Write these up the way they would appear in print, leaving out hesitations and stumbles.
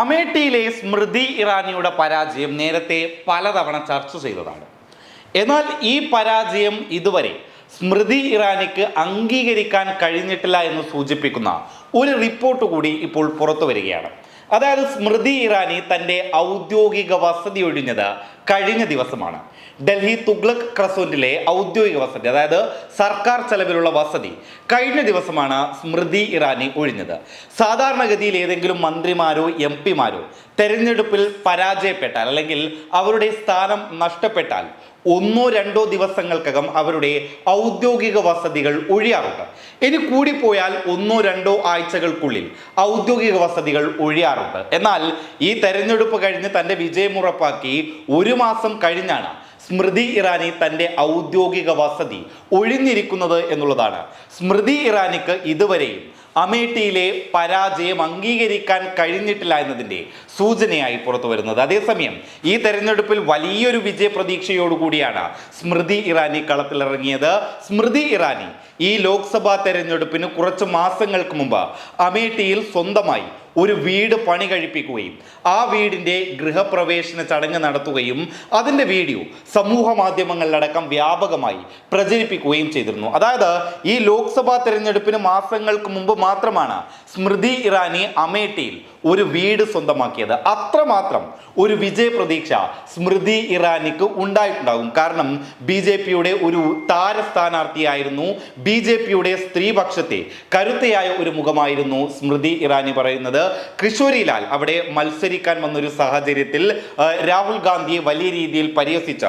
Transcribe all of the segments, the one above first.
അമേഠിയിലെ സ്മൃതി ഇറാനിയുടെ പരാജയം നേരത്തെ പലതവണ ചർച്ച ചെയ്തതാണ്. എന്നാൽ ഈ പരാജയം ഇതുവരെ സ്മൃതി ഇറാനിക്ക് അംഗീകരിക്കാൻ കഴിഞ്ഞിട്ടില്ല എന്ന് സൂചിപ്പിക്കുന്ന ഒരു റിപ്പോർട്ട് കൂടി ഇപ്പോൾ പുറത്തു വരികയാണ്. അതായത് സ്മൃതി ഇറാനി തൻ്റെ ഔദ്യോഗിക വസതി ഒഴിഞ്ഞത് കഴിഞ്ഞ ദിവസമാണ്. ഡൽഹി തുഗ്ലക് ക്രസോന്റിലെ ഔദ്യോഗിക വസതി, അതായത് സർക്കാർ ചെലവിലുള്ള വസതി കഴിഞ്ഞ ദിവസമാണ് സ്മൃതി ഇറാനി ഒഴിഞ്ഞത്. സാധാരണഗതിയിൽ ഏതെങ്കിലും മന്ത്രിമാരോ എം പിമാരോ തെരഞ്ഞെടുപ്പിൽ പരാജയപ്പെട്ടാൽ അല്ലെങ്കിൽ അവരുടെ സ്ഥാനം നഷ്ടപ്പെട്ടാൽ ഒന്നോ രണ്ടോ ദിവസങ്ങൾക്കകം അവരുടെ ഔദ്യോഗിക വസതികൾ ഒഴിയാറുണ്ട്. ഇനി കൂടിപ്പോയാൽ ഒന്നോ രണ്ടോ ആഴ്ചകൾക്കുള്ളിൽ ഔദ്യോഗിക വസതികൾ ഒഴിയാറുണ്ട്. എന്നാൽ ഈ തെരഞ്ഞെടുപ്പ് കഴിഞ്ഞ് തൻ്റെ വിജയമുറപ്പാക്കി ഒരു മാസം കഴിഞ്ഞാണ് സ്മൃതി ഇറാനി തൻ്റെ ഔദ്യോഗിക വസതി ഒഴിഞ്ഞിരിക്കുന്നത് എന്നുള്ളതാണ് സ്മൃതി ഇറാനിക്ക് ഇതുവരെയും അമേഠിയിലെ പരാജയം അംഗീകരിക്കാൻ കഴിഞ്ഞിട്ടില്ല എന്നതിൻ്റെ സൂചനയായി പുറത്തു വരുന്നത്. അതേസമയം ഈ തെരഞ്ഞെടുപ്പിൽ വലിയൊരു വിജയ പ്രതീക്ഷയോടുകൂടിയാണ് സ്മൃതി ഇറാനി കളത്തിലിറങ്ങിയത്. സ്മൃതി ഇറാനി ഈ ലോക്സഭാ തെരഞ്ഞെടുപ്പിന് കുറച്ച് മാസങ്ങൾക്ക് മുമ്പ് അമേഠിയിൽ സ്വന്തമായി ഒരു വീട് പണി കഴിപ്പിക്കുകയും ആ വീടിൻ്റെ ഗൃഹപ്രവേശന ചടങ്ങ് നടത്തുകയും അതിൻ്റെ വീഡിയോ സമൂഹ മാധ്യമങ്ങളിലടക്കം വ്യാപകമായി പ്രചരിപ്പിക്കുകയും ചെയ്തിരുന്നു. അതായത് ഈ ലോക്സഭാ തെരഞ്ഞെടുപ്പിന് മാസങ്ങൾക്ക് മുമ്പ് മാത്രമാണ് സ്മൃതി ഇറാനി അമേഠിയിൽ ഒരു വീട് സ്വന്തമാക്കിയത്. അത്രമാത്രം ഒരു വിജയ പ്രതീക്ഷ സ്മൃതി ഇറാനിക്ക് ഉണ്ടായിട്ടുണ്ടാകും. കാരണം BJPയുടെ ഒരു താര സ്ഥാനാർത്ഥിയായിരുന്നു, BJPയുടെ സ്ത്രീപക്ഷത്തെ കരുത്തയായ ഒരു മുഖമായിരുന്നു സ്മൃതി ഇറാനി പറയുന്നത്. കിഷോരിലാൽ അവിടെ മത്സരിക്കാൻ വന്നൊരു സാഹചര്യത്തിൽ രാഹുൽ ഗാന്ധിയെ വലിയ രീതിയിൽ പരിഹസിച്ച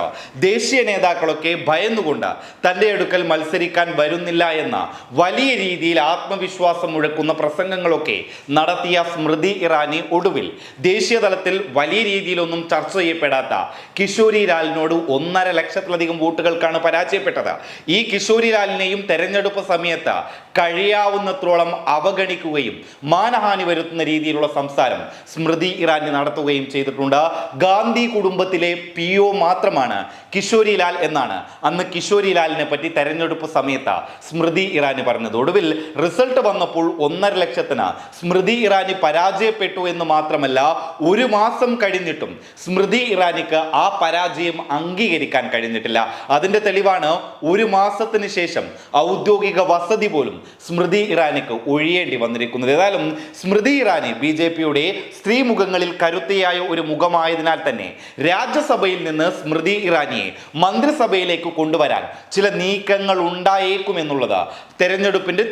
ദേശീയ നേതാക്കളൊക്കെ ഭയന്നുകൊണ്ട് തൻ്റെ അടുക്കൽ മത്സരിക്കാൻ വരുന്നില്ല എന്ന വലിയ രീതിയിൽ ആത്മവിശ്വാസം മുഴക്കുന്ന പ്രസംഗങ്ങളൊക്കെ നടത്തിയ സ്മൃതി ഇറാനി ഒടുവിൽ ദേശീയ തലത്തിൽ വലിയ രീതിയിലൊന്നും ചർച്ച ചെയ്യപ്പെടാത്ത കിഷോരി ലാലിനോട് 1.5 ലക്ഷത്തിലധികം വോട്ടുകൾക്കാണ് പരാജയപ്പെട്ടത്. ഈ കിഷോരി ലാലിനെയും തെരഞ്ഞെടുപ്പ് സമയത്ത് കഴിയാവുന്നത്രോളം അവഗണിക്കുകയും മാനഹാനി വരുത്തുന്ന രീതിയിലുള്ള സംസാരം സ്മൃതി ഇറാനി നടത്തുകയും ചെയ്തിട്ടുണ്ട്. ഗാന്ധി കുടുംബത്തിലെ PO മാത്രമാണ് കിഷോരി ലാൽ എന്നാണ് അന്ന് കിഷോരി ലാലിനെ പറ്റി തെരഞ്ഞെടുപ്പ് സമയത്ത് സ്മൃതി ഇറാനി പറഞ്ഞത്. ഒടുവിൽ റിസൾട്ട് വന്നപ്പോൾ 1.5 ലക്ഷത്തിന് സ്മൃതി ഇറാനി പരാജയപ്പെട്ടു എന്ന് മാത്രമല്ല, ഒരു മാസം കഴിഞ്ഞിട്ടും സ്മൃതി ഇറാനിക്ക് ആ പരാജയം അംഗീകരിക്കാൻ കഴിഞ്ഞിട്ടില്ല. അതിന്റെ തെളിവാണ് ഒരു മാസത്തിന് ശേഷം ഔദ്യോഗിക വസതി പോലും സ്മൃതി ഇറാനിക്ക് ഒഴിയേണ്ടി വന്നിരിക്കുന്നത്. ഏതായാലും സ്മൃതി ഇറാനി BJPയുടെ സ്ത്രീ മുഖങ്ങളിൽ കരുത്തയായ ഒരു മുഖമായതിനാൽ തന്നെ രാജ്യസഭയിൽ നിന്ന് സ്മൃതി ഇറാനിയെ മന്ത്രിസഭയിലേക്ക് കൊണ്ടുവരാൻ ചില നീക്കങ്ങൾ ഉണ്ടായേക്കുമെന്നുള്ളത് തെരഞ്ഞെടുപ്പിന്റെ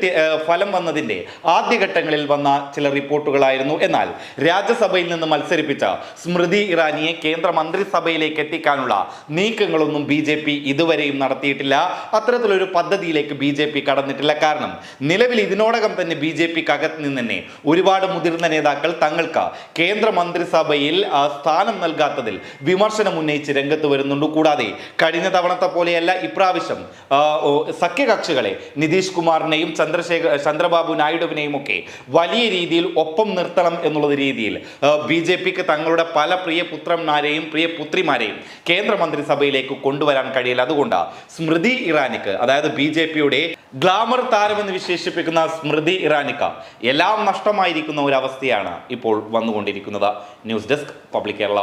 ഫലം വന്നതിന്റെ ആദ്യഘട്ടങ്ങളിൽ വന്ന ചില റിപ്പോർട്ടുകളായിരുന്നു. എന്നാൽ രാജ്യസഭയിൽ നിന്ന് മത്സരിപ്പിച്ച സ്മൃതി ഇറാനിയെ കേന്ദ്ര മന്ത്രിസഭയിലേക്ക് എത്തിക്കാനുള്ള നീക്കങ്ങളൊന്നും BJP ഇതുവരെയും നടത്തിയിട്ടില്ല. അത്തരത്തിലൊരു പദ്ധതിയിലേക്ക് BJP കടന്നിട്ടില്ല. കാരണം നിലവിൽ ഇതിനോടകം തന്നെ BJPക്കകത്ത് നിന്ന് തന്നെ ഒരുപാട് മുതിർന്ന നേതാക്കൾ തങ്ങൾക്ക് കേന്ദ്ര മന്ത്രിസഭയിൽ സ്ഥാനം നൽകാത്തതിൽ വിമർശനം ഉന്നയിച്ച് രംഗത്ത് വരുന്നുണ്ട്. കൂടാതെ കഴിഞ്ഞ തവണത്തെ പോലെയല്ല ഇപ്രാവശ്യം സഖ്യകക്ഷികളെ നിതീഷ് കുമാറിനെയും ചന്ദ്രബാബു നായിഡുവിനെയും ഒക്കെ വലിയ രീതിയിൽ ഒപ്പം നിർത്തണം എന്നുള്ള രീതിയിൽ BJPക്ക് തങ്ങളുടെ പല പ്രിയ പുത്രന്മാരെയും പ്രിയ പുത്രിമാരെയും കേന്ദ്ര മന്ത്രിസഭയിലേക്ക് കൊണ്ടുവരാൻ കഴിയില്ല. അതുകൊണ്ട് സ്മൃതി ഇറാനിക്ക്, അതായത് BJPയുടെ ഗ്ലാമർ താരമെന്ന് വിശേഷിപ്പിക്കുന്ന സ്മൃതി ഇറാനിക്ക് എല്ലാം നഷ്ടമായിരിക്കുന്ന ഒരു അവസ്ഥയാണ് ഇപ്പോൾ വന്നുകൊണ്ടിരിക്കുന്നത്. News desk public Kerala.